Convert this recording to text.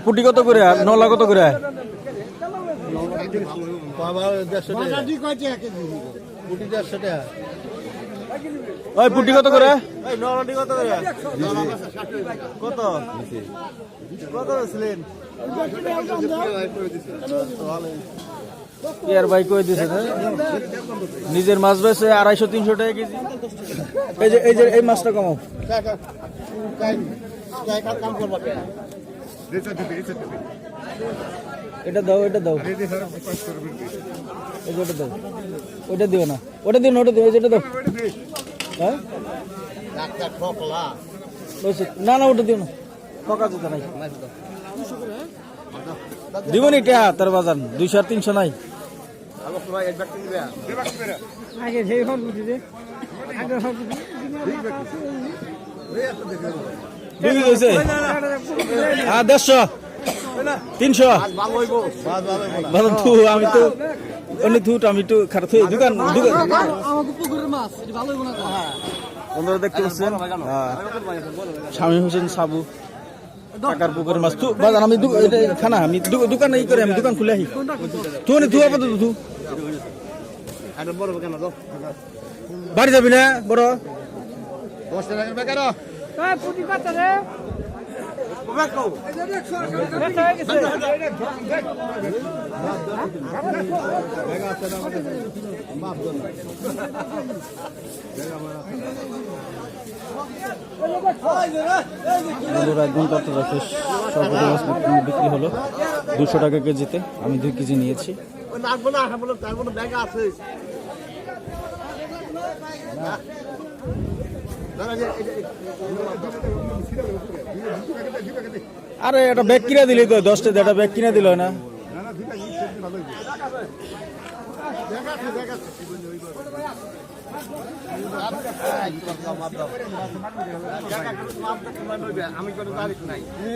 পুটি কত করে আর নলা কত করে? ওই পুটি কত করে? কত কত ছিলেন ইয়ার ভাই কই দিছে নিজের মাছ বেছে 250-300 টাকা কেজি। এই যে এই মাছটা কমাও। এটা দাও এটা দাও এই যে ওটা দাও ওটা দিও না ওটা দিও না ওটা দিও যেটা দাও। হ্যাঁ না না ওটা দিও না ঠকা যেতে নাই দিব নি টা তার বাজার 200 আর 300 নাই। আগে সেই ফোন বুঝি দে আগে সব বিক্রি হইছে 150 300 ভালো তো আমি তো অন্য থুট আমি তো খারাপ হয়ে দোকান আমাকে পুকুরের মাছ এটা ভালো হইব না। বন্ধুরা দেখতে পাচ্ছেন স্বামী হোসেন সাবু টাকার পুকুরের মাছ তো বাজার আমি খানা আমি দোকান এই করে আমি দোকান খুলে আহি তুই নি তুই আপাতত তুই বাড়ি যাবি না বড় 10 টাকা বেকার পুটি কত রে একদম ততটা শেষ সবগুলো মাছ বিক্রি হলো 200 টাকা কেজিতে। আমি 2 কেজি নিয়েছি। আরে এটা ব্যাগ কিনে দিলি তো 10 টাকা ব্যাগ কিনে দিল না। আমি